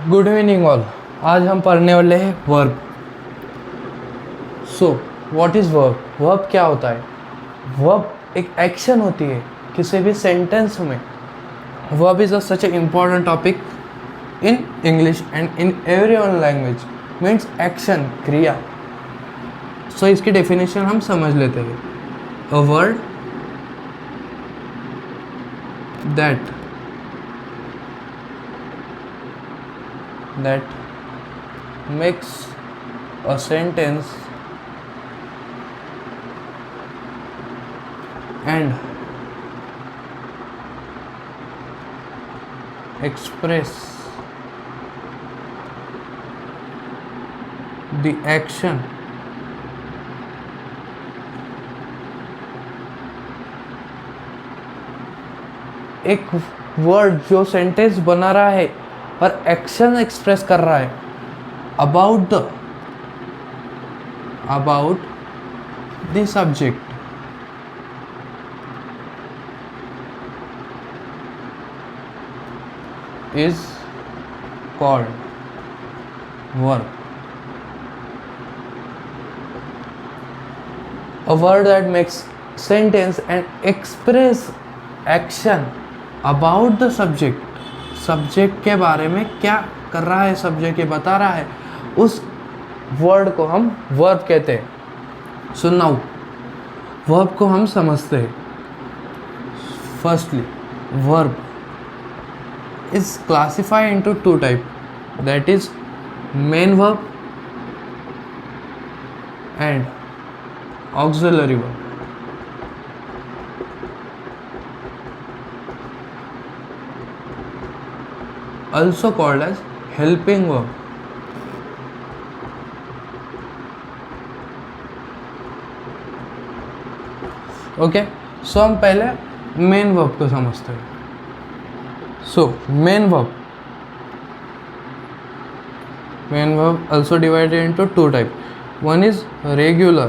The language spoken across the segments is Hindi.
Good evening all. आज हम पढ़ने वाले हैं verb. So what is verb? Verb क्या होता है? वर्ब एक एक्शन होती है किसी भी सेंटेंस में। Verb is such A important topic in English and in every one language. Means action, क्रिया। सो इसकी डेफिनेशन हम समझ लेते हैं। A word that makes a sentence and express the action एक वर्ड जो सेंटेंस बना रहा है और एक्शन एक्सप्रेस कर रहा है about the subject is called verb. A word that makes sentence and express action about the subject. Subject के बारे में क्या कर रहा है, सब्जेक्ट ये बता रहा है, उस वर्ड को हम वर्ब कहते हैं। सो नाउ वर्ब को हम समझते हैं। Firstly verb is classified into two type, that is main verb and auxiliary verb. Also called as helping verb. Okay, so हम पहले मेन वर्ब को समझते हैं। So main verb also divided into two type. One is regular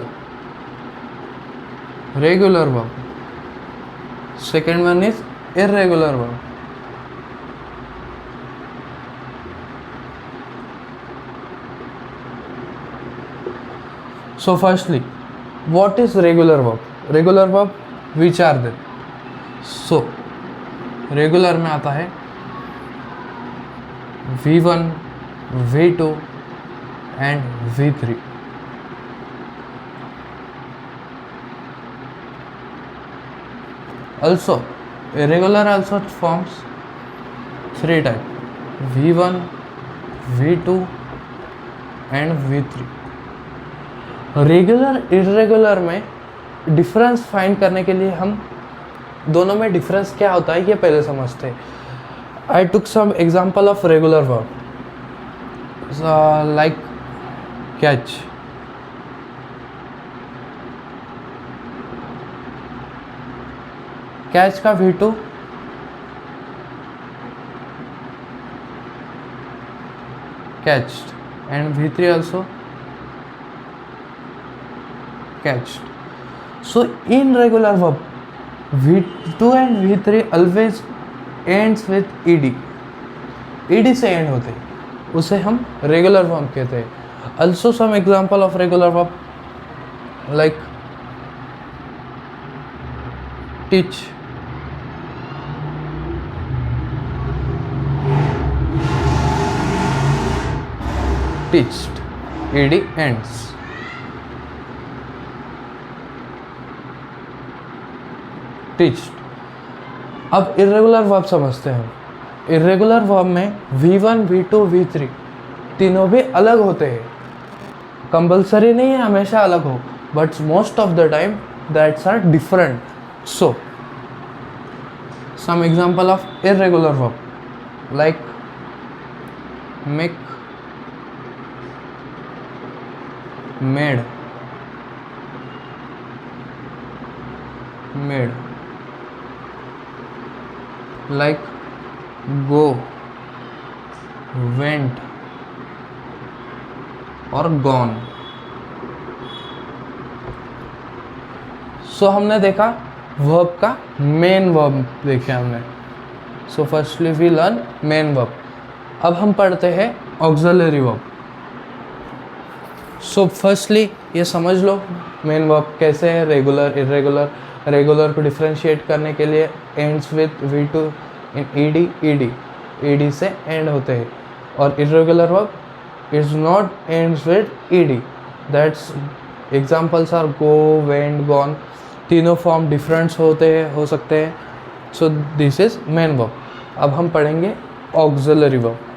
verb. Second one is irregular verb. So firstly, what is regular verb? Regular verb which are there? So regular में आता है V1, V2 and V3. Also irregular also forms three type: V1, V2 and V3. Regular irregular में डिफरेंस फाइंड करने के लिए हम दोनों में डिफरेंस क्या होता है ये पहले समझते हैं। I took some example of regular verb like catch. Catch का V2 catched and V3 also catched. So in regular verb, V2 and V3 always ends with ed. ed से end होते हैं, उसे हम regular verb कहते हैं। Also some example of regular verb like teach, teached, ed ends. अब इरेगुलर वर्ब समझते हैं। इरेगुलर वर्ब में V1, V2, V3 तीनों भी अलग होते हैं। कंपल्सरी नहीं है हमेशा अलग हो, but most of the time that's are different. So some example of irregular verb like make, made, like go, went और gone. सो हमने देखा वर्ब का मेन वर्ब देखे हमने। So firstly we learn main verb. अब हम पढ़ते हैं ऑक्सिलरी वर्ब। सो फर्स्टली ये समझ लो मेन वर्ब कैसे है, रेगुलर इरेगुलर। रेगुलर को डिफ्रेंशिएट करने के लिए ends with V2 in ed से एंड होते हैं, और irregular verb is not ends with ed। That's examples are go, went, gone. तीनों फॉर्म डिफरेंट हो सकते हैं। So this is main verb. अब हम पढ़ेंगे auxiliary verb.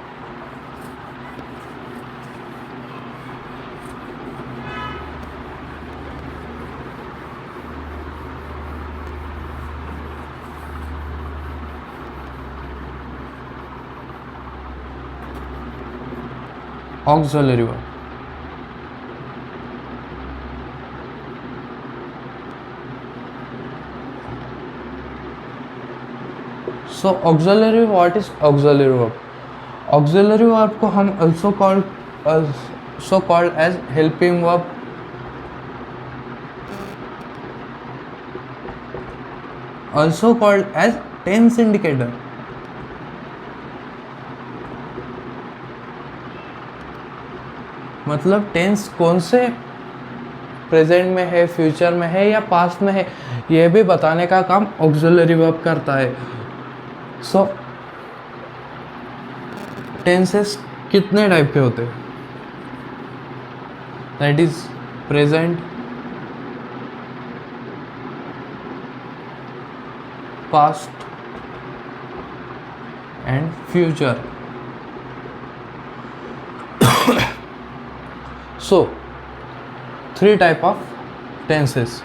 Auxiliary verb, so auxiliary, what is auxiliary verb? Auxiliary verb को हम also called as helping verb, also called as tense indicator। मतलब टेंस कौन से प्रेजेंट में है, फ्यूचर में है या पास्ट में है, यह भी बताने का काम ऑक्सिलरी वर्ब करता है। सो टेंसेस कितने टाइप के होते हैं? That is present, past and future. So, 3 type of tenses: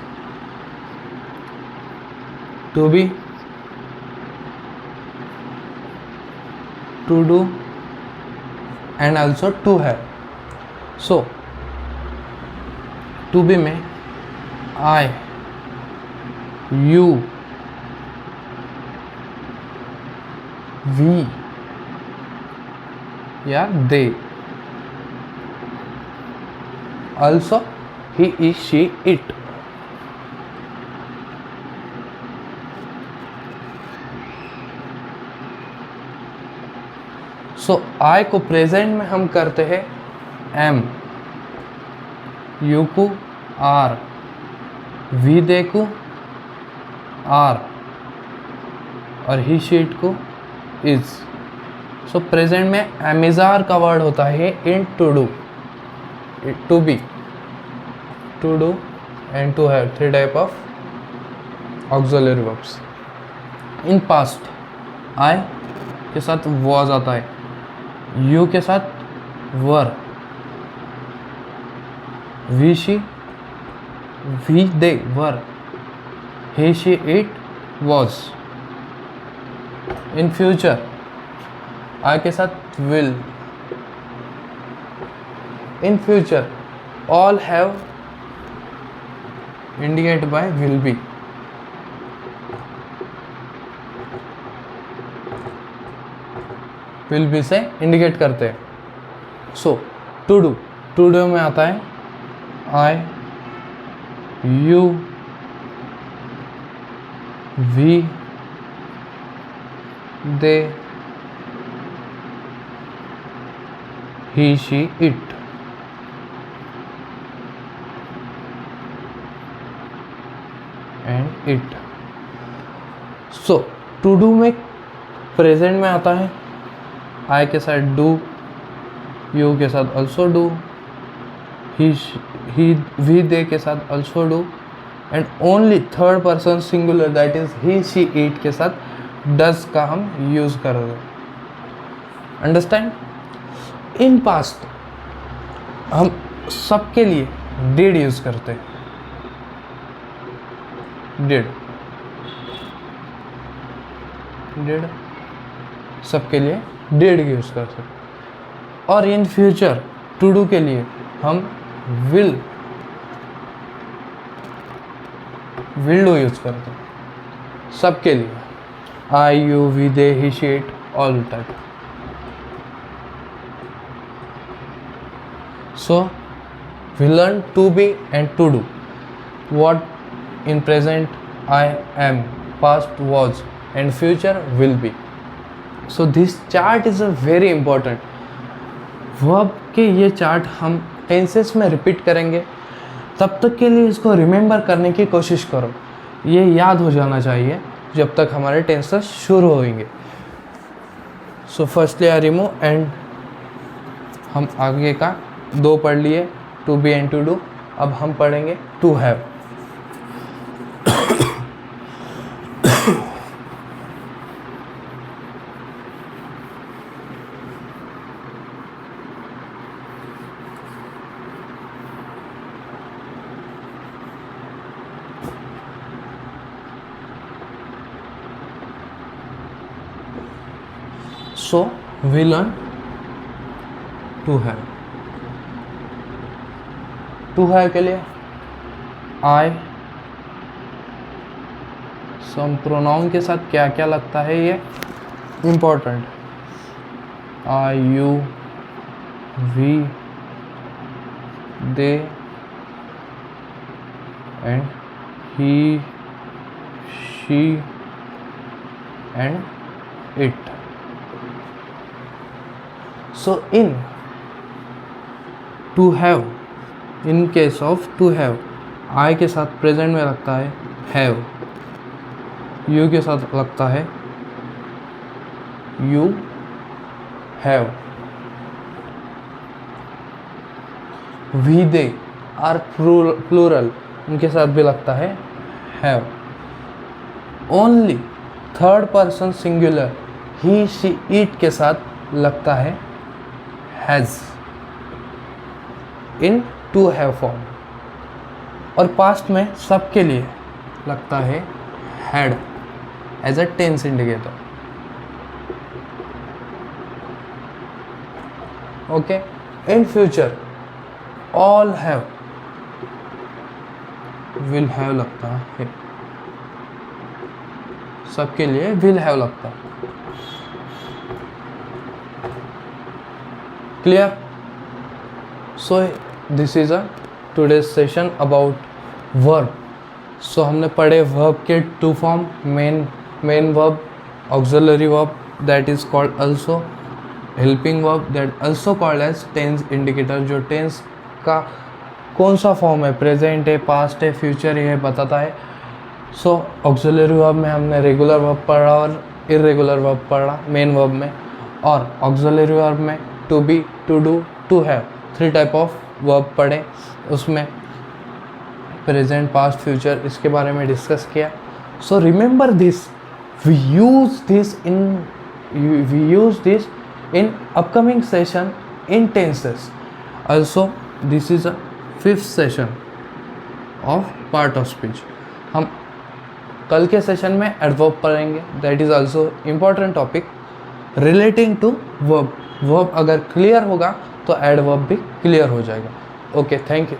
to be, to do, and also to have. So, to be में I, you, we या they, also he is she it। So I को प्रेजेंट में हम करते हैं am, you को are, we they को are, और he she it को is। सो प्रेजेंट में एमिजार का वर्ड होता है in to do, to be, to do and to have। 3 type of auxiliary verbs। in past I के साथ was आता है, you के साथ were, we they were, he she it was। in future I के साथ will, in future all have indicated by will be। will be से इंडिकेट करते हैं। सो टू डू में आता है I, you, we, they, he she it। And it. So to do में प्रेजेंट में आता है आई के साथ डू, यू के साथ ऑल्सो डू, ही वी दे के साथ also do, and only third person singular that is he she it के साथ डज का हम यूज कर रहे हैं। अंडरस्टैंड? इन पास्ट हम सबके लिए डिड यूज करते हैं, डिड सबके लिए डिड यूज कर सकते। और इन फ्यूचर टू डू के लिए हम विल डू यूज करते हैं सबके लिए, I, you, we, they, he, she, it, all type. So we learn to be and to do. what in present I am, past was, and future will be। So this chart is a very important. Verb के ये चार्ट हम टेंसेस में रिपीट करेंगे, तब तक के लिए इसको रिमेंबर करने की कोशिश करो। ये याद हो जाना चाहिए जब तक हमारे टेंसेस शुरू होंगे। So firstly I remove and हम आगे का 2 पढ़ लिए, to be and to do. अब हम पढ़ेंगे to have. So we learn to have। to have के लिए I सम प्रोनाउन के साथ क्या क्या लगता है ये important. I, you, we, they and he, she and it। So in to have, in case of to have, I के साथ प्रेजेंट में लगता है have, you के साथ लगता है you have, we they are plural, उनके साथ भी लगता है have। only third person singular he, she, it के साथ लगता है has in to have form। और पास्ट में सबके लिए लगता है had as a tense indicator। okay, in future all have, will have लगता है, सबके लिए will have लगता है। clear? so this is a today's session about verb। so हमने पढ़े verb के 2 form, main verb, auxiliary verb that is called also, helping verb that also called as tense indicator, जो tense का कौन सा फॉर्म है, प्रेजेंट है, पास्ट है, फ्यूचर है, बताता है। सो ऑक्सिलरी वर्ब में हमने रेगुलर वर्ब पढ़ा और इरेगुलर वर्ब पढ़ा मेन वर्ब में, और ऑक्सिलरी वर्ब में to be, to do, to have, 3 type of verb पढ़े। उसमें प्रेजेंट, पास्ट, फ्यूचर, इसके बारे में डिस्कस किया। So remember this, we use this in upcoming session in tenses. also this is a 5th session of part of speech. हम कल के सेशन में एडवर्ब पढ़ेंगे, that is also important topic relating to verb. Verb अगर क्लियर होगा तो एडवर्ब भी क्लियर हो जाएगा। Okay, thank you.